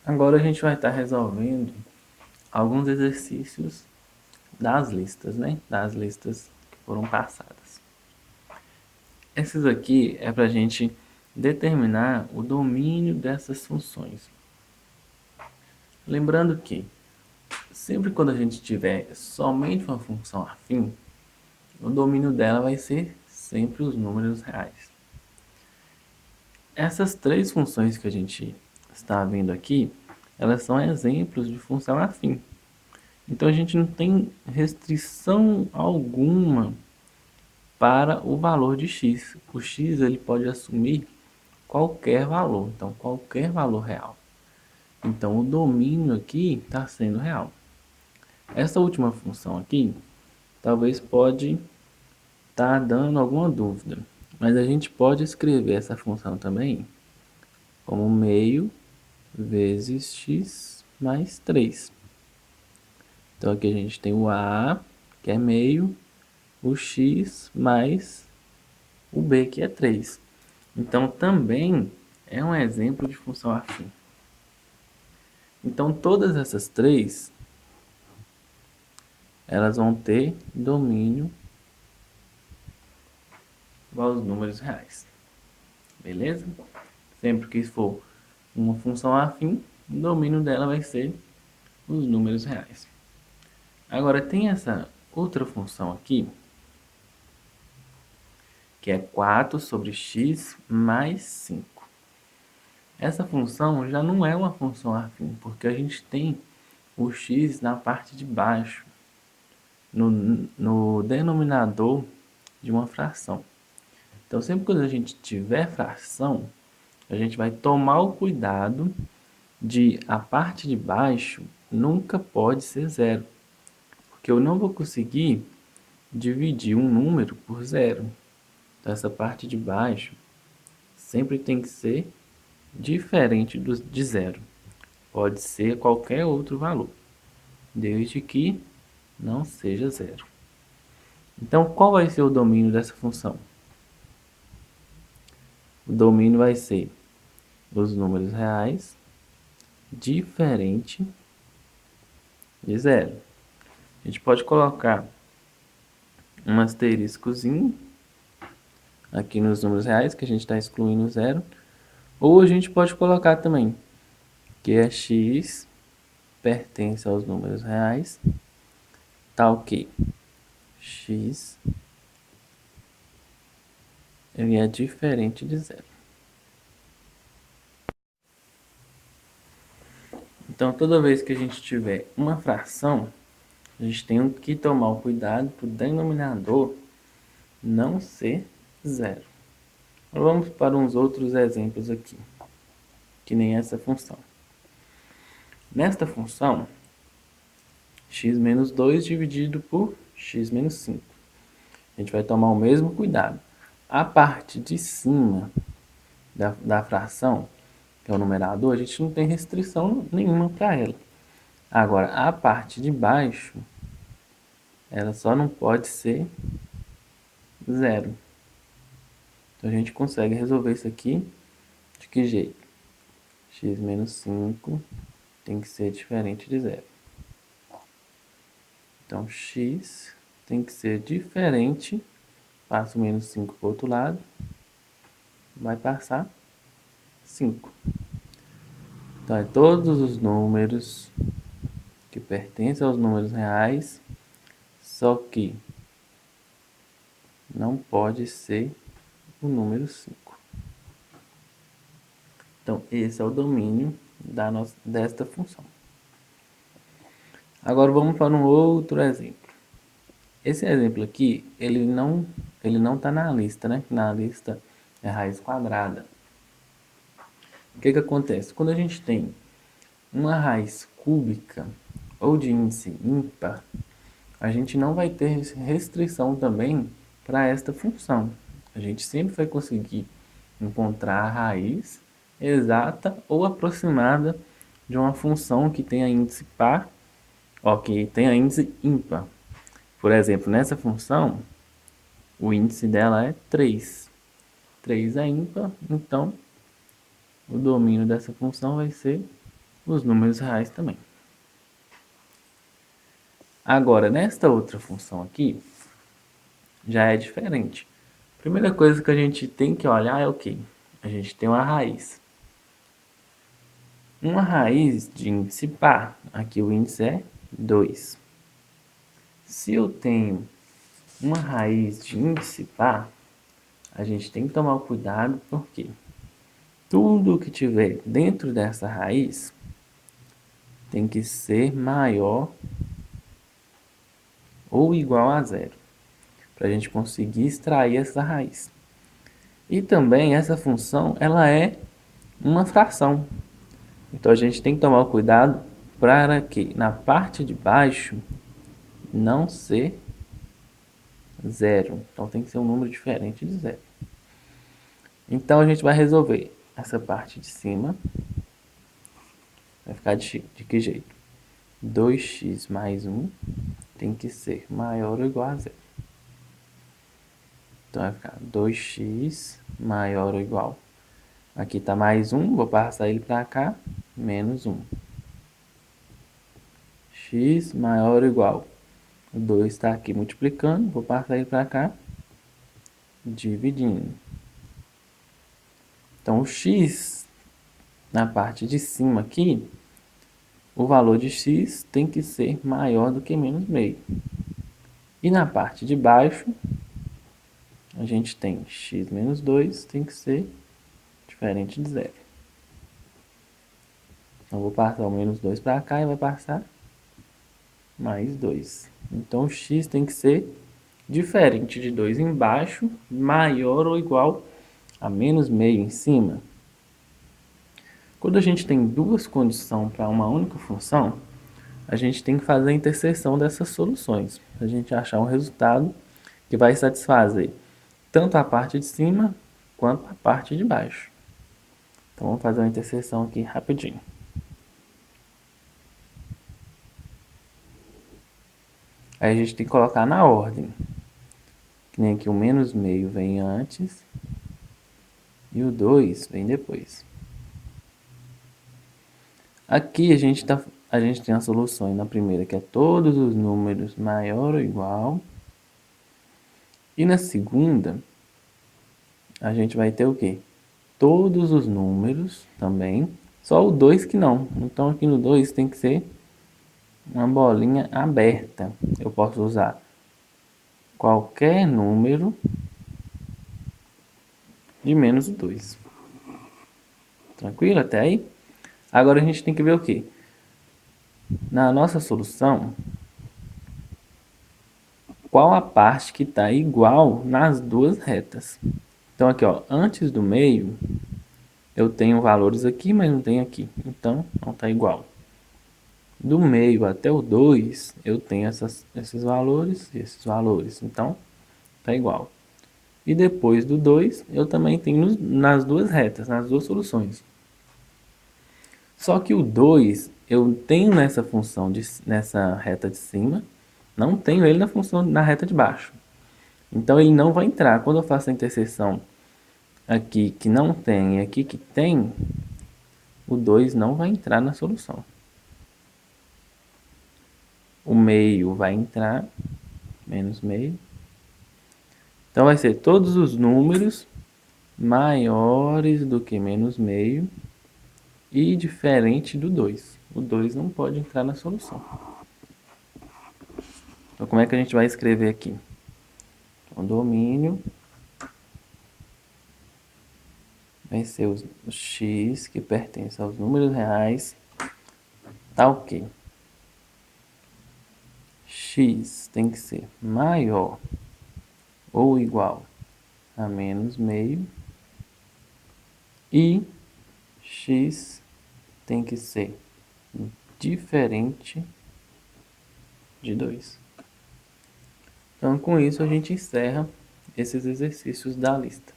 Agora a gente vai estar resolvendo alguns exercícios das listas, né? Das listas que foram passadas. Esses aqui é para a gente determinar o domínio dessas funções. Lembrando que sempre quando a gente tiver somente uma função afim, o domínio dela vai ser sempre os números reais. Essas três funções que a gente está vendo aqui, elas são exemplos de função afim. Então a gente não tem restrição alguma para o valor de x. O x ele pode assumir qualquer valor, então qualquer valor real. Então o domínio aqui está sendo real. Essa última função aqui, talvez pode estar dando alguma dúvida, mas a gente pode escrever essa função também como meio vezes x mais 3. Então aqui a gente tem o a, que é meio, o x mais o b, que é 3. Então também é um exemplo de função afim. Então todas essas três, elas vão ter domínio igual aos números reais. Beleza? Sempre que for uma função afim, o domínio dela vai ser os números reais. Agora tem essa outra função aqui, que é 4 sobre x mais 5. Essa função já não é uma função afim, porque a gente tem o x na parte de baixo, no denominador de uma fração. Então, sempre que a gente tiver fração, a gente vai tomar o cuidado de a parte de baixo nunca pode ser zero, porque eu não vou conseguir dividir um número por zero. Então, essa parte de baixo sempre tem que ser diferente de zero. Pode ser qualquer outro valor, desde que não seja zero. Então, qual vai ser o domínio dessa função? O domínio vai ser os números reais diferente de zero. A gente pode colocar um asteriscozinho aqui nos números reais, que a gente está excluindo zero. Ou a gente pode colocar também que é x pertence aos números reais, tal que x ele é diferente de zero. Então, toda vez que a gente tiver uma fração, a gente tem que tomar o cuidado para o denominador não ser zero. Vamos para uns outros exemplos aqui, que nem essa função. Nesta função, x menos 2 dividido por x menos 5. A gente vai tomar o mesmo cuidado. A parte de cima da fração, que é o numerador, a gente não tem restrição nenhuma para ela. Agora, a parte de baixo, ela só não pode ser zero. Então, a gente consegue resolver isso aqui de que jeito? X menos 5 tem que ser diferente de zero. Então, x tem que ser diferente. Passo menos 5 para o outro lado. Vai passar 5. Então, é todos os números que pertencem aos números reais, só que não pode ser o número 5. Então, esse é o domínio desta função. Agora, vamos para um outro exemplo. Esse exemplo aqui, ele não está na lista, né? Na lista é raiz quadrada. O que acontece? Quando a gente tem uma raiz cúbica ou de índice ímpar, a gente não vai ter restrição também para esta função. A gente sempre vai conseguir encontrar a raiz exata ou aproximada de uma função que tenha índice par, ou que tenha índice ímpar. Por exemplo, nessa função, o índice dela é 3. 3 é ímpar, então o domínio dessa função vai ser os números reais também. Agora, nesta outra função aqui, já é diferente. Primeira coisa que a gente tem que olhar é o quê? A gente tem uma raiz. Uma raiz de índice par, aqui o índice é 2. Se eu tenho uma raiz de índice par, a gente tem que tomar cuidado porque tudo que tiver dentro dessa raiz tem que ser maior ou igual a zero, para a gente conseguir extrair essa raiz. E também essa função ela é uma fração. Então a gente tem que tomar cuidado para que na parte de baixo não ser zero. Então tem que ser um número diferente de zero. Então a gente vai resolver essa parte de cima. Vai ficar de que jeito? 2x mais 1 tem que ser maior ou igual a zero. Então vai ficar 2x maior ou igual. Aqui está mais 1, vou passar ele para cá, menos 1. X maior ou igual. O 2 está aqui multiplicando, vou passar ele para cá, dividindo. Então o x na parte de cima aqui, o valor de x tem que ser maior do que menos meio. E na parte de baixo, a gente tem x menos 2 tem que ser diferente de zero. Então vou passar o menos 2 para cá e vai passar mais 2. Então o x tem que ser diferente de 2 embaixo, maior ou igual a menos meio em cima. Quando a gente tem duas condições para uma única função, a gente tem que fazer a interseção dessas soluções, para a gente achar um resultado que vai satisfazer tanto a parte de cima quanto a parte de baixo. Então vamos fazer uma interseção aqui rapidinho. Aí a gente tem que colocar na ordem. Que nem aqui o menos meio vem antes e o 2 vem depois. Aqui a gente tem as soluções na primeira, que é todos os números maior ou igual. E na segunda, a gente vai ter o quê? Todos os números também, só o 2 que não. Então aqui no 2 tem que ser uma bolinha aberta. Eu posso usar qualquer número de menos o 2. Tranquilo até aí? Agora a gente tem que ver o quê? Na nossa solução, qual a parte que está igual nas duas retas? Então aqui, ó, antes do meio, eu tenho valores aqui, mas não tenho aqui. Então, não está igual. Do meio até o 2, eu tenho esses valores e esses valores. Então, está igual. E depois do 2, eu também tenho nas duas retas, nas duas soluções. Só que o 2, eu tenho nessa função, nessa reta de cima, não tenho ele na reta de baixo. Então, ele não vai entrar. Quando eu faço a interseção aqui que não tem e aqui que tem, o 2 não vai entrar na solução. O meio vai entrar, menos meio. Então, vai ser todos os números maiores do que menos meio e diferente do 2. O 2 não pode entrar na solução. Então, como é que a gente vai escrever aqui? O domínio vai ser o x que pertence aos números reais, tá ok. X tem que ser maior ou igual a menos meio e x tem que ser diferente de 2. Então, com isso, a gente encerra esses exercícios da lista.